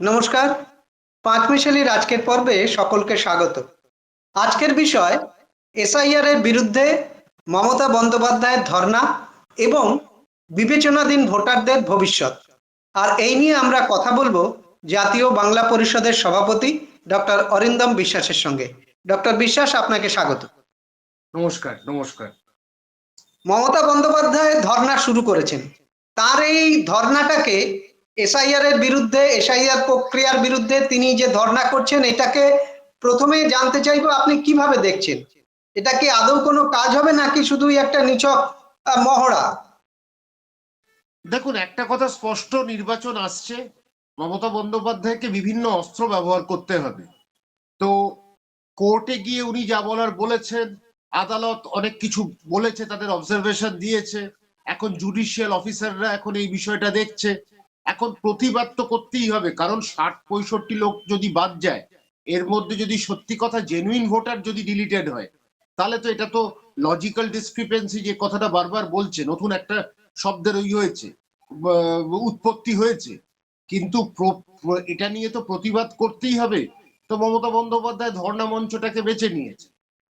নমস্কার। পাঁচমিশালির আজকের পর্বে সকলকে স্বাগত। আজকের বিষয় এসআইআর এর বিরুদ্ধে মমতা বন্দ্যোপাধ্যায়ের ধর্ণা এবং বিবেচনাধীন ভোটারদের ভবিষ্যৎ। আর এই নিয়ে আমরা কথা বলবো জাতীয় বাংলা পরিষদের সভাপতি ডক্টর অরিন্দম বিশ্বাসের সঙ্গে। ডক্টর বিশ্বাস, আপনাকে স্বাগত। নমস্কার। নমস্কার। মমতা বন্দ্যোপাধ্যায় ধর্ণা শুরু করেছেন। তার এই ধর্ণাটাকে এসআইআর এর বিরুদ্ধে, এসআইআর প্রক্রিয়ার বিরুদ্ধে তিনি যে ধর্ণা করছেন, এটাকে প্রথমে জানতে চাইবো আপনি কিভাবে দেখছেন? এটা কি আদৌ কোনো কাজ হবে নাকি শুধুই একটা নিছক মহড়া? দেখুন, একটা কথা স্পষ্ট, নির্বাচন আসছে, মমতা বন্দ্যোপাধ্যায়কে বিভিন্ন অস্ত্র ব্যবহার করতে হবে। তো কোর্টে গিয়ে উনি যা বলার বলেছেন, আদালত অনেক কিছু বলেছে, তাদের অবজারভেশন দিয়েছে। এখন জুডিশিয়াল অফিসাররা এখন এই বিষয়টা দেখছে। এখন প্রতিবাদ তো করতেই হবে, কারণ 60-65 লোক যদি বাদ যায়, এর মধ্যে যদি সত্যি কথা জেনুইন ভোটার যদি ডিলিটেড হয়, তাহলে তো এটা তো লজিক্যাল ডিসক্রিপেন্সি, যে কথাটা বারবার বলছে, নতুন একটা শব্দের হয়েছে, উৎপত্তি হয়েছে। কিন্তু এটা নিয়ে তো প্রতিবাদ করতেই হবে। তো মমতা বন্দ্যোপাধ্যায় ধর্ণা মঞ্চটাকে বেছে নিয়েছে।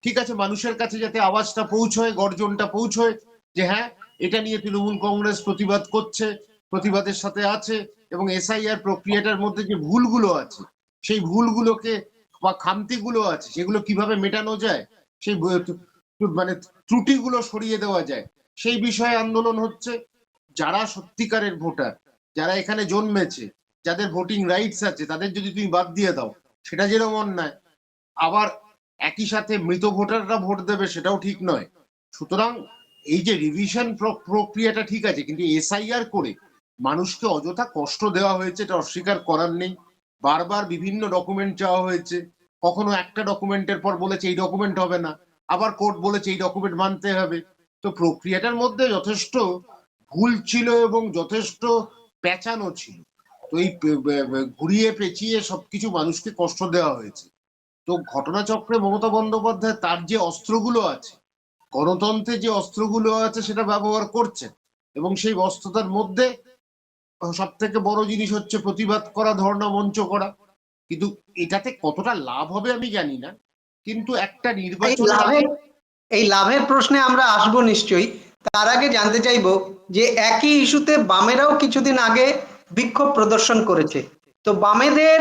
ঠিক আছে, মানুষের কাছে যাতে আওয়াজটা পৌঁছয়, গর্জনটা পৌঁছয়, যে হ্যাঁ, এটা নিয়ে তৃণমূল কংগ্রেস প্রতিবাদ করছে, প্রতিবাদের সাথে আছে, এবং এসআইআর প্রক্রিয়াটার মধ্যে যে ভুলগুলো আছে, সেই ভুলগুলোকে বা খামতিগুলো আছে, সেগুলো কিভাবে মেটানো যায়, সেই মানে ত্রুটিগুলো সরিয়ে দেওয়া যায়, সেই বিষয়ে আন্দোলন হচ্ছে। যারা সত্যিকারের ভোটার, যারা এখানে জন্মেছে, যাদের ভোটিং রাইটস আছে, তাদের যদি তুমি বাদ দিয়ে দাও, সেটা যেরকম অন্যায়। আবার একই সাথে মৃত ভোটাররা ভোট দেবে, সেটাও ঠিক নয়। সুতরাং এই যে রিভিশন প্রক্রিয়াটা ঠিক আছে, কিন্তু এসআইআর করে মানুষকে অযথা কষ্ট দেওয়া হয়েছে, এটা অস্বীকার করার নেই। বারবার বিভিন্ন ডকুমেন্ট চাওয়া হয়েছে, কখনো একটা ডকুমেন্টের পর বলেছে এই ডকুমেন্ট হবে না, আবার কোর্ট বলেছে এই ডকুমেন্ট মানতে হবে। তো প্রক্রিয়াটার মধ্যে যথেষ্ট ভুল ছিল এবং যথেষ্ট পেঁচানো ছিল। তো এই ঘুরিয়ে পেঁচিয়ে সবকিছু মানুষকে কষ্ট দেওয়া হয়েছে। তো ঘটনাচক্রে মমতা বন্দ্যোপাধ্যায় তার যে অস্ত্রগুলো আছে, গণতন্ত্রে যে অস্ত্রগুলো আছে, সেটা ব্যবহার করছেন। এবং সেই ব্যস্ততার মধ্যে সব থেকে বড় জিনিস হচ্ছে প্রতিবাদ করা, ধর্ণা মঞ্চ করা। কিন্তু এটাতে কতটা লাভ হবে আমি জানি না, কিন্তু একটা নির্বাচনের আগে এই লাভের প্রশ্নে আমরা আসবো নিশ্চয়ই। তার আগে জানতে চাইবো যে একই ইস্যুতে বামেরাও কিছুদিন আগে বিক্ষোভ প্রদর্শন করেছে। তো বামেদের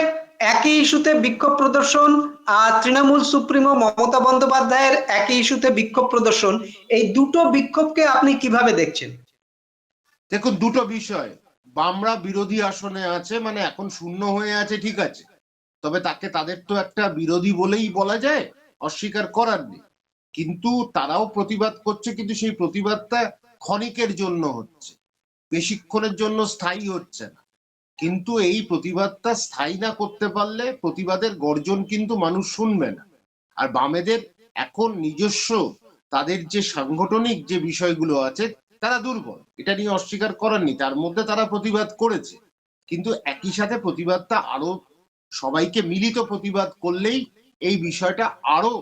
একই ইস্যুতে বিক্ষোভ প্রদর্শন আর তৃণমূল সুপ্রিমো মমতা বন্দ্যোপাধ্যায়ের একই ইস্যুতে বিক্ষোভ প্রদর্শন, এই দুটো বিক্ষোভকে আপনি কিভাবে দেখছেন? দেখুন, দুটো বিষয়। বামরা বিরোধী আসনে আছে, মানে এখন শূন্য হয়ে আছে, ঠিক আছে, তবে তাদের তো একটা বিরোধী বলেই বলা যায়, অস্বীকার করার নেই। কিন্তু তারাও প্রতিবাদ করছে, কিন্তু সেই প্রতিবাদটা ক্ষণিকের জন্য হচ্ছে, বেশিক্ষণের জন্য স্থায়ী হচ্ছে না। কিন্তু এই প্রতিবাদটা স্থায়ী না করতে পারলে প্রতিবাদের গর্জন কিন্তু মানুষ শুনবে না। আর বামেদের এখন নিজস্ব তাদের যে সাংগঠনিক যে বিষয়গুলো আছে, তারা দুর্বল, এটা নিয়ে অস্বীকার করার নেই। তার মধ্যে তারা প্রতিবাদ করেছে, কিন্তু একই সাথে প্রতিবাদটা আরো সবাইকে মিলিত প্রতিবাদ করলেই এই বিষয়টা আরো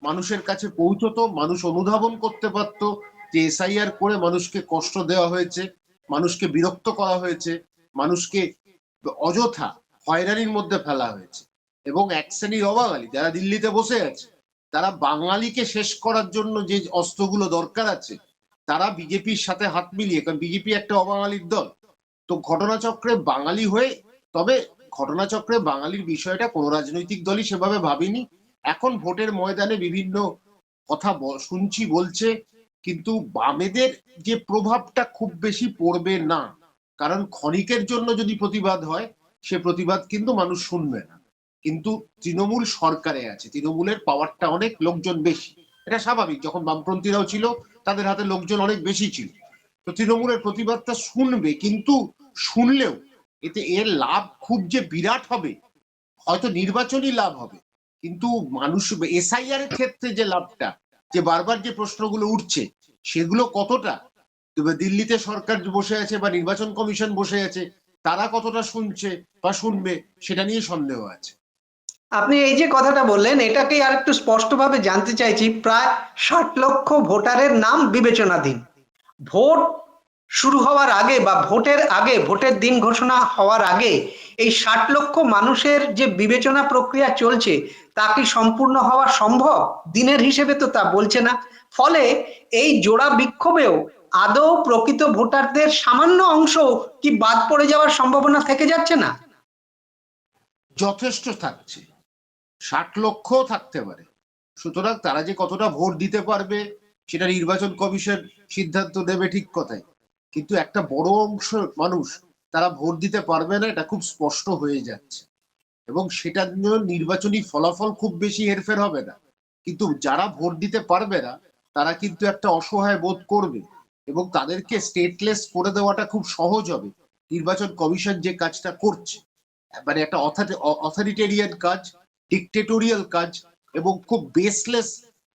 মানুষের কাছে পৌঁছতো, মানুষ অনুধাবন করতে পারতো যে এসআইআর করে মানুষকে কষ্ট দেওয়া হয়েছে, মানুষকে বিরক্ত করা হয়েছে, মানুষকে অযথা হয়রানির মধ্যে ফেলা হয়েছে। এবং এক শ্রেণীর অবাঙালি যারা দিল্লিতে বসে আছে, তারা বাঙালিকে শেষ করার জন্য যে অস্ত্রগুলো দরকার আছে, তারা বিজেপির সাথে হাত মিলিয়ে, কারণ বিজেপি একটা অবাঙালির দল। তো ঘটনাচক্রে বাঙালি হয়ে, তবে ঘটনাচক্রে বাঙালির বিষয়টা কোনো রাজনৈতিক দলই সেভাবে ভাবেনি। এখন ভোটের ময়দানে বিভিন্ন কথা শুনছি, বলছে, কিন্তু বামেদের যে প্রভাবটা খুব বেশি পড়বে না, কারণ ক্ষণিকের জন্য যদি প্রতিবাদ হয়, সে প্রতিবাদ কিন্তু মানুষ শুনবে না। কিন্তু তৃণমূল সরকারে আছে, তৃণমূলের পাওয়ারটা অনেক, লোকজন বেশি, এটা স্বাভাবিক। যখন বামপন্থীরাও ছিল, তাদের হাতে লোকজন অনেক বেশি ছিল। তো তৃণমূলের প্রতিবাদটা শুনবে, কিন্তু শুনলেও এতে এর লাভ খুব যে বিরাট হবে, হয়তো নির্বাচনী লাভ হবে, কিন্তু মানুষ এসআইআর এর ক্ষেত্রে যে লাভটা, যে বারবার যে প্রশ্নগুলো উঠছে, সেগুলো কতটা দিল্লিতে সরকার বসে আছে বা নির্বাচন কমিশন বসে আছে, তারা কতটা শুনছে বা শুনবে, সেটা নিয়ে সন্দেহ আছে। আপনি এই যে কথাটা বললেন, এটাকে আর একটু স্পষ্টভাবে জানতে চাইছি। প্রায় 60 লক্ষ ভোটারের নাম বিবেচনাধীন। ভোট শুরু হওয়ার আগে বা ভোটের আগে, ভোটের দিন ঘোষণা হওয়ার আগে এই 60 লক্ষ মানুষের যে বিবেচনা প্রক্রিয়া চলছে তা কি সম্পূর্ণ হওয়া সম্ভব? দিনের হিসেবে তো তা বলছে না। ফলে এই জোড়া বিক্ষোভেও আদৌ প্রকৃত ভোটারদের সামান্য অংশ কি বাদ পড়ে যাওয়ার সম্ভাবনা থেকে যাচ্ছে না? যথেষ্ট থাকছে, 60 লক্ষ থাকতে পারে। সুতরাং তারা যে কতটা ভোট দিতে পারবে সেটা নির্বাচন কমিশন সিদ্ধান্ত নেবে, ঠিক কথাই। কিন্তু একটা বড় অংশ মানুষ তারা ভোট দিতে পারবে না, এটা খুব স্পষ্ট হয়ে যাচ্ছে। এবং সেটার জন্য নির্বাচনী ফলাফল খুব বেশি হেরফের হবে না, কিন্তু যারা ভোট দিতে পারবে না তারা কিন্তু একটা অসহায় বোধ করবে, এবং তাদেরকে স্টেটলেস করে দেওয়াটা খুব সহজ হবে। নির্বাচন কমিশন যে কাজটা করছে, মানে একটা অথরিটেরিয়ান কাজ, ডিকটেটোরিয়াল কাজ, এবং খুব বেসলেস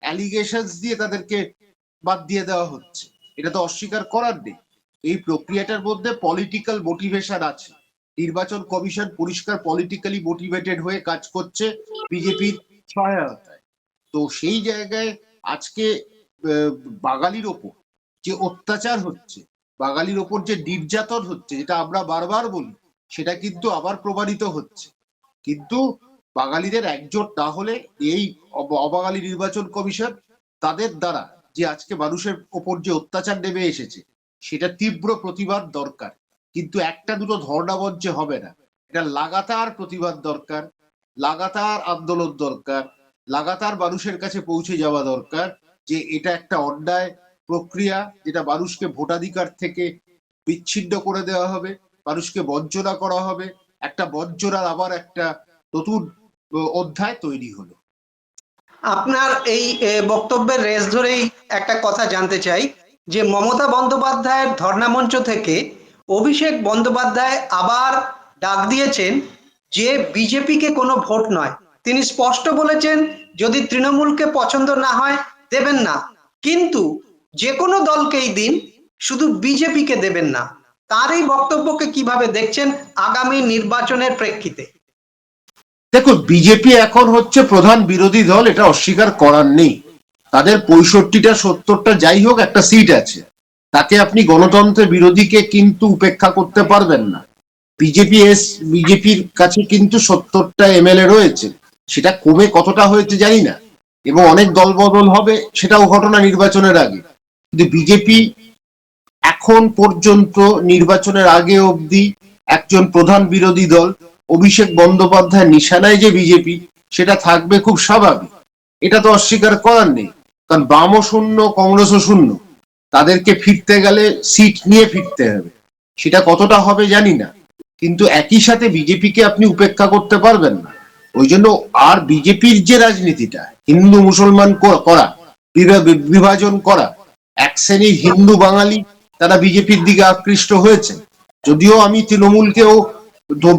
অ্যালিগেশনস দিয়ে তাদেরকে বাদ দিয়ে দেওয়া হচ্ছে, এটা তো অস্বীকার করার নেই। এই প্রক্রিয়াটার মধ্যে পলিটিক্যাল মোটিভেশন আছে। নির্বাচন কমিশন পরিষ্কার পলিটিক্যালি মোটিভেটেড হয়ে কাজ করছে বিজেপির সহায়তায়। তো সেই জায়গায় আজকে বাঙালির ওপর যে অত্যাচার হচ্ছে, বাঙালির ওপর যে নির্যাতন হচ্ছে, যেটা আমরা বারবার বলি, সেটা কিন্তু আবার প্রমাণিত হচ্ছে। কিন্তু বাঙালিদের একজোট না হলে এই অবাঙালি নির্বাচন কমিশন তাদের দ্বারা যে আজকে মানুষের ওপর যে অত্যাচার নেমে এসেছে সেটা তীব্র প্রতিবাদ দরকার। কিন্তু একটা দুটো ধর্ণা মঞ্চে হবে না, এটা লাগাতার প্রতিবাদ দরকার, লাগাতার আন্দোলন দরকার, লাগাতার মানুষের কাছে পৌঁছে যাওয়া দরকার যে এটা একটা অন্যায় প্রক্রিয়া, যেটা মানুষকে ভোটাধিকার থেকে বিচ্ছিন্ন করে দেওয়া হবে, মানুষকে বঞ্চনা করা হবে। একটা বঞ্চনার আবার একটা নতুন অধ্যায় তৈরি হলো। আপনার এই বক্তব্যের রেশ ধরেই একটা কথা জানতে চাই যে মমতা বন্দ্যোপাধ্যায়ের ধর্ণা মঞ্চ থেকে অভিষেক বন্দ্যোপাধ্যায় আবার ডাক দিয়েছেন যে বিজেপিকে কোনো ভোট নয়। তিনি স্পষ্ট বলেছেন যদি তৃণমূলকে পছন্দ না হয় দেবেন না, কিন্তু যে কোনো দলকেই দিন, শুধু বিজেপিকে দেবেন না। তার এই বক্তব্যকে কিভাবে দেখছেন আগামী নির্বাচনের প্রেক্ষিতে? দেখুন, বিজেপি এখন হচ্ছে প্রধান বিরোধী দল, এটা অস্বীকার করার নেই। তাদের 65টা 70টা যাই হোক একটা সিট আছে, তাতে আপনি গণতন্ত্রের বিরোধীকে কিন্তু উপেক্ষা করতে পারবেন না। বিজেপির কাছে কিন্তু 70টা এমএলএ রয়েছে, সেটা কমে কতটা হয়েছে জানি না, এবং অনেক দলবদল হবে সেটাও ঘটনা নির্বাচনের আগে। কিন্তু বিজেপি এখন পর্যন্ত নির্বাচনের আগে অবধি একজন প্রধান বিরোধী দল, অভিষেক বন্দ্যোপাধ্যায় নিশানায় যে বিজেপি, সেটা থাকবে খুব স্বাভাবিক, এটা তো অস্বীকার করার নেই। কারণ বামও শূন্য, কংগ্রেসও শূন্য, তাদেরকে ফিরতে গেলে সিট নিয়ে ফিরতে হবে, সেটা কতটা হবে জানি না, কিন্তু একই সাথে বিজেপিকে আপনি উপেক্ষা করতে পারবেন না। ওই জন্য আর বিজেপির যে রাজনীতিটা হিন্দু মুসলমান করা, বিভাজন করা, এক শ্রেণীর হিন্দু বাঙালি তারা বিজেপির দিকে আকৃষ্ট হয়েছে। যদিও আমি তৃণমূলকেও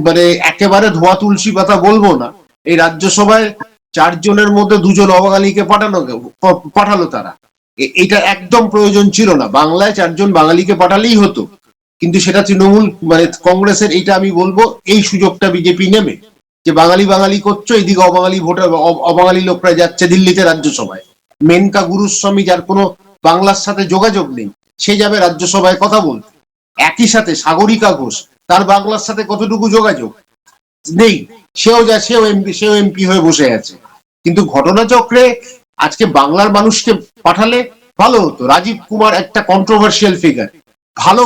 মানে একেবারে ধোয়া তুলসী পাতা বলবো না, এই রাজ্যসভায় 4 জনের মধ্যে 2জন অবাঙালিকে পাঠালো তারা, এটা একদম প্রয়োজন ছিল না। বাংলায় 4জন বাঙালিকে পাঠালেই হতো, কিন্তু সেটা তৃণমূল মানে কংগ্রেসের, এইটা আমি বলবো এই সুযোগটা বিজেপি নেবে যে বাঙালি বাঙালি করছো, এইদিকে অবাঙালি ভোটার অবাঙালি লোকরা যাচ্ছে দিল্লিতে রাজ্যসভায়। মেনকা গুরুস্বামী, যার কোনো বাংলার সাথে যোগাযোগ নেই, সে যাবে রাজ্যসভায় কথা বলতে। একই সাথে সাগরিকা ঘোষ, তার বাংলার সাথে কতটুকু যোগাযোগ নেই, সেও এমপি হয়ে বসে আছে। কিন্তু ঘটনাচক্রে আজকে বাংলার মানুষকে পাঠালে ভালো হতো। রাজীব কুমার একটা কন্ট্রোভার্সিয়াল ফিগার, ভালো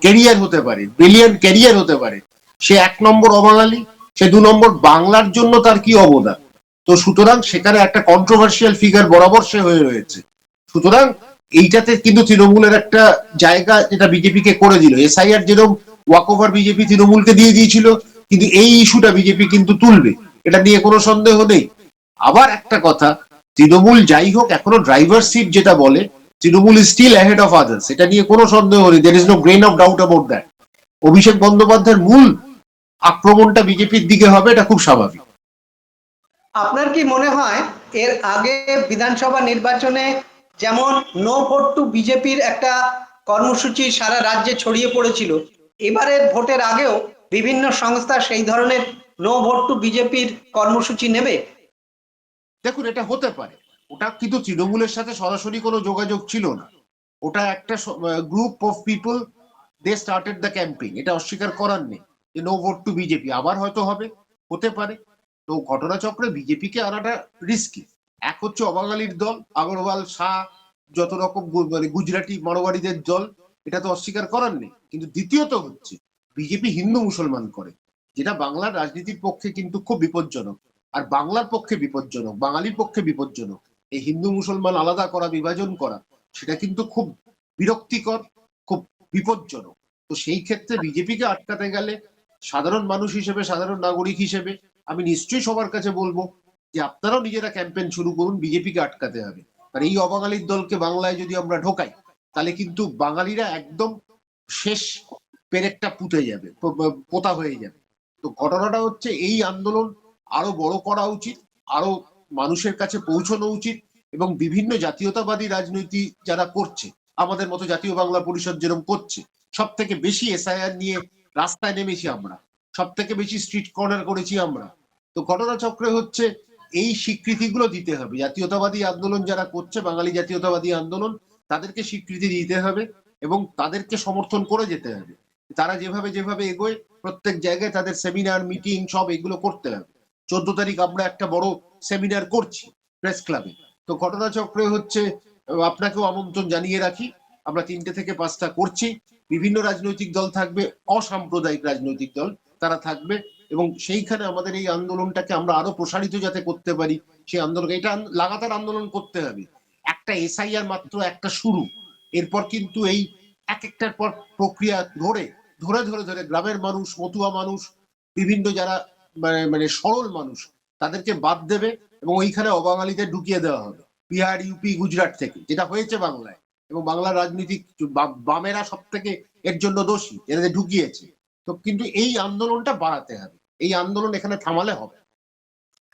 ক্যারিয়ার হতে পারে, ব্রিলিয়ান্ট ক্যারিয়ার হতে পারে, সে 1 নম্বর অবাঙালি, সে 2 নম্বর বাংলার জন্য তার কি অবদান। তো সুতরাং সেখানে একটা কন্ট্রোভার্সিয়াল ফিগার বরাবর সে হয়ে রয়েছে। সুতরাং এইটাতে কিন্তু তৃণমূলের একটা জায়গা, যেটা বিজেপিকে করে দিল। এসআইআর যেরকম ওয়াকওভার বিজেপি তৃণমূলকে দিয়ে দিয়েছিল, কিন্তু এই ইস্যুটা বিজেপি কিন্তু তুলবে, এটা নিয়ে কোনো সন্দেহ নেই। আবার একটা কথা, তৃণমূল যাই হোক এখনো ড্রাইভার সিট যেটা বলে, Trinamool is still ahead of others, এটা নিয়ে কোনো সন্দেহ নেই, there is no grain of doubt about that. Abhishek বন্দ্যোপাধ্যায়ের মূল আক্রমণটা বিজেপির দিকে হবে, এটা খুব স্বাভাবিক। আপনার কি মনে হয় এর আগে বিধানসভা নির্বাচনে যেমন নো ভোট টু বিজেপির একটা কর্মসূচি সারা রাজ্যে ছড়িয়ে পড়েছিল, এবারের ভোটের আগেও বিভিন্ন সংস্থা সেই ধরনের নো ভোট টু বিজেপির কর্মসূচি নেবে? দেখুন, এটা হতে পারে, ওটা কিন্তু তৃণমূলের সাথে সরাসরি কোনো যোগাযোগ ছিল না। ওটা একটা group of people, they started the campaign, এটা অস্বীকার করার নেই যে নো ভোট টু বিজেপি। আবার হয়তো হবে, হতে পারে। তো ঘটনাচক্রে বিজেপিকে আনাটা রিস্কি। এক হচ্ছে অবাঙালির দল, আগরওয়াল, শাহ, যত রকম মানে গুজরাটি মারোয়ারিদের দল, এটা তো অস্বীকার করার নেই। কিন্তু দ্বিতীয়ত হচ্ছে বিজেপি হিন্দু মুসলমান করে, যেটা বাংলার রাজনীতির পক্ষে কিন্তু খুব বিপজ্জনক, আর বাংলার পক্ষে বিপজ্জনক, বাঙালির পক্ষে বিপজ্জনক। এই হিন্দু মুসলমান আলাদা করা, বিভাজন করা, সেটা কিন্তু খুব বিরক্তিকর, খুব বিপজ্জনক। তো সেই ক্ষেত্রে বিজেপিকে আটকাতে গেলে সাধারণ মানুষ হিসেবে, সাধারণ নাগরিক হিসেবে আমি নিশ্চয়ই সবার কাছে বলবো যে আপনারাও নিজেরা ক্যাম্পেইন শুরু করুন, বিজেপিকে আটকাতে হবে। আর এই অবাঙালির দলকে বাংলায় যদি আমরা ঢোকাই, তাহলে কিন্তু বাঙালিরা একদম শেষ পেরেকটা পুঁতে যাবে, পোতা হয়ে যাবে। তো ঘটনাটা হচ্ছে এই আন্দোলন আরো বড় করা উচিত, আরো মানুষের কাছে পৌঁছানো উচিত, এবং বিভিন্ন জাতীয়তাবাদী রাজনীতি যারা করছে, আমাদের মতো জাতীয় বাংলা পরিষদ যেরকম করছে, সব থেকে বেশি এসআইআর নিয়ে রাস্তায় নেমেছি আমরা, সব থেকে বেশি স্ট্রিট কর্নার করেছি আমরা। তো ঘটনাচক্রে হচ্ছে এই স্বীকৃতিগুলো দিতে হবে। জাতীয়তাবাদী আন্দোলন যারা করছে, বাঙালি জাতীয়তাবাদী আন্দোলন, তাদেরকে স্বীকৃতি দিতে হবে এবং তাদেরকে সমর্থন করে যেতে হবে। তারা যেভাবে যেভাবে এগোয়, প্রত্যেক জায়গায় তাদের সেমিনার, মিটিং, সব এগুলো করতে হবে। 14 তারিখ আমরা একটা বড় সেমিনার করছি প্রেস ক্লাবে। তো ঘটনাচক্রে হচ্ছে আপনাকেও আমন্ত্রণ জানিয়ে রাখি, আমরা 3টে থেকে 5টা করছি। বিভিন্ন রাজনৈতিক দল থাকবে, অসাম্প্রদায়িক রাজনৈতিক দল তারা থাকবে, এবং সেইখানে আমাদের এই আন্দোলনটাকে আমরা আরো প্রসারিত যাতে করতে পারি, সেই আন্দোলন, এটা লাগাতার আন্দোলন করতে হবে। একটা এসআইআর মাত্র একটা শুরু, এরপর কিন্তু এই এক একটার পর প্রক্রিয়া ধরে ধরে ধরে ধরে গ্রামের মানুষ, মতুয়া মানুষ, বিভিন্ন যারা মানে সরল মানুষ, তাদেরকে বাদ দেবে এবং ওইখানে অবাঙালিদের ঢুকিয়ে দেওয়া হবে বিহার, ইউপি, গুজরাট থেকে, যেটা হয়েছে বাংলায়। এবং বাংলার রাজনীতিক বামেরা সব থেকে এর জন্য দোষী, এদের ঢুকিয়েছে। তো কিন্তু এই আন্দোলনটা বাড়াতে হবে, এই আন্দোলন এখানে থামালে হবে।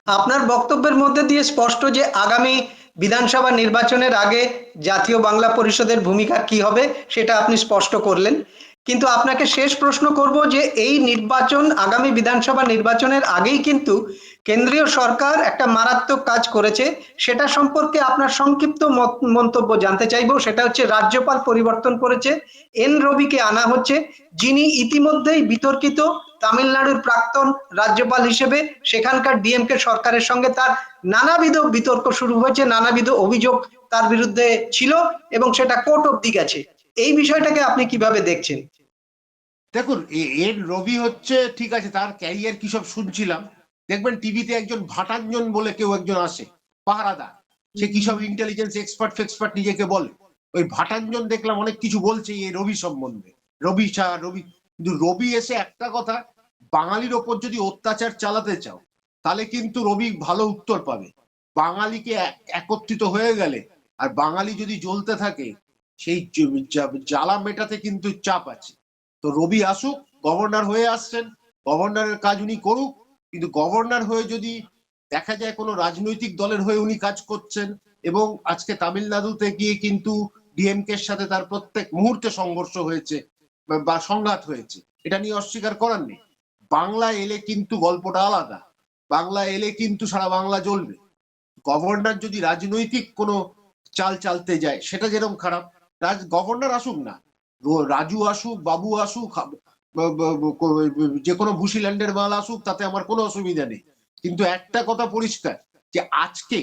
আপনার বক্তব্যের মধ্যে দিয়ে স্পষ্ট যে আগামী বিধানসভা নির্বাচনের আগে জাতীয় বাংলা পরিষদের ভূমিকা কি হবে সেটা আপনি স্পষ্ট করলেন। কিন্তু আপনাকে শেষ প্রশ্ন করব যে এই নির্বাচন, আগামী বিধানসভা নির্বাচনের আগেই কিন্তু কেন্দ্রীয় সরকার একটা মারাত্মক কাজ করেছে, সেটা সম্পর্কে আপনার সংক্ষিপ্ত মন্তব্য জানতে চাইবো। সেটা হচ্ছে রাজ্যপাল পরিবর্তন করেছে, এন রবিকে আনা হচ্ছে, যিনি ইতিমধ্যেই বিতর্কিত তামিলনাড়ুর প্রাক্তন রাজ্যপাল হিসেবে। সেখানকার ডিএমকে সরকারের সঙ্গে তার নানাবিধ বিতর্ক শুরু হয়েছে, নানাবিধ অভিযোগ তার বিরুদ্ধে ছিল এবং সেটা কোর্ট অব্দি গেছে। এই বিষয়টাকে আপনি কিভাবে দেখছেন? দেখুন, এর রবি হচ্ছে, ঠিক আছে, তার ক্যারিয়ার কি সব শুনছিলাম। দেখবেন টিভিতে একজন ভাটাঞ্জন বলে কেউ একজন আসে, পাহারাদার, সে কি সব ইন্টেলিজেন্স এক্সপার্ট ফেক্সপার্ট নিজেকে বলে। ওই ভাটাঞ্জন দেখলাম অনেক কিছু বলছে এই রবি সম্বন্ধে, রবি শাহ, রবি। কিন্তু রবি এসে একটা কথা, বাঙালির ওপর যদি অত্যাচার চালাতে চাও, তাহলে কিন্তু রবি ভালো উত্তর পাবে। বাঙালিকে একত্রিত হয়ে গেলে আর বাঙালি যদি জ্বলতে থাকে, সেই জ্বালা মেটাতে কিন্তু চাপ আছে। তো রবি আসুক, গভর্নর হয়ে আসছেন, গভর্নরের কাজ উনি করুক। কিন্তু গভর্নর হয়ে যদি দেখা যায় কোনো রাজনৈতিক দলের হয়ে উনি কাজ করছেন, এবং আজকে তামিলনাড়ুতে গিয়ে কিন্তু ডিএমকে এর সাথে তার প্রত্যেক মুহূর্তে সংঘর্ষ হয়েছে বা সংঘাত হয়েছে, এটা নিয়ে অস্বীকার করার নেই। বাংলা এলে কিন্তু গল্পটা আলাদা, বাংলা এলে কিন্তু সারা বাংলা জ্বলবে। গভর্নর যদি রাজনৈতিক কোনো চাল চালতে যায়, সেটা যেরকম খারাপ। গভর্নর আসুক না, রাজু আসুক, বাবু আসুক, যে কোনো ভুশিল্যান্ডের মাল আসুক, তাতে আমার কোনো অসুবিধা নেই। কিন্তু একটা কথা পরিষ্কার, যে আজকে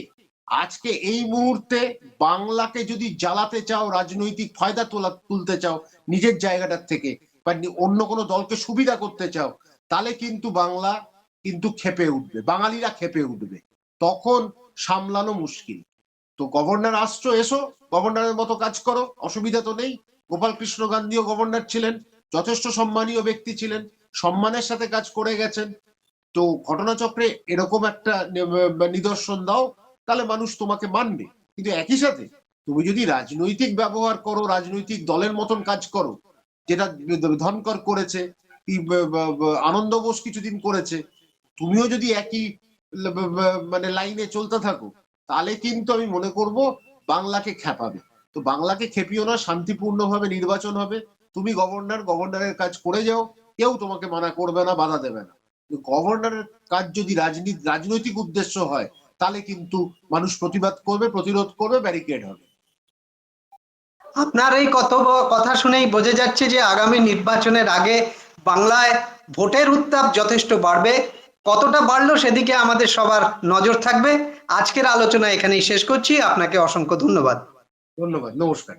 আজকে এই মুহূর্তে বাংলাকে যদি জ্বালাতে চাও, রাজনৈতিক ফায়দা তুলতে চাও নিজের জায়গাটার থেকে, বা অন্য কোনো দলকে সুবিধা করতে চাও, তাহলে কিন্তু বাংলা কিন্তু খেপে উঠবে, বাঙালিরা খেপে উঠবে, তখন সামলানো মুশকিল। তো গভর্নর আসছো, এসো, গভর্নরের মতো কাজ করো, অসুবিধা তো নেই। গোপাল কৃষ্ণ গান্ধীও গভর্নর ছিলেন, যথেষ্ট সম্মানীয় ব্যক্তি ছিলেন, সম্মানের সাথে কাজ করে গেছেন। তো ঘটনাচক্রে এরকম একটা নিদর্শন দাও, তাহলে মানুষ তোমাকে মানবে। কিন্তু একই সাথে তুমি যদি রাজনৈতিক ব্যবহার করো, রাজনৈতিক দলের মতন কাজ করো, যেটা ধনকর করেছে, আনন্দ বোস কিছুদিন করেছে, তুমিও যদি একই মানে লাইনে চলতে থাকো, তাহলে কিন্তু আমি মনে করব বাংলাকে খেপাবে। তো বাংলাকে খেপিও না, শান্তিপূর্ণভাবে নির্বাচন হবে, তুমি গভর্নরের কাজ করে যাও, কেউ তোমাকে মানা করবে না, বাধা দেবে না। গভর্নরের কাজ যদি রাজনৈতিক উদ্দেশ্য হয়, তাহলে কিন্তু মানুষ প্রতিবাদ করবে, প্রতিরোধ করবে, ব্যারিকেড হবে। আপনার এই কথা শুনেই বোঝা যাচ্ছে যে আগামী নির্বাচনের আগে বাংলায় ভোটের উত্তাপ যথেষ্ট বাড়বে। কতটা বাড়লো সেদিকে আমাদের সবার নজর থাকবে। আজকের আলোচনা এখানেই শেষ করছি। আপনাকে অসংখ্য ধন্যবাদ। ধন্যবাদ, নমস্কার।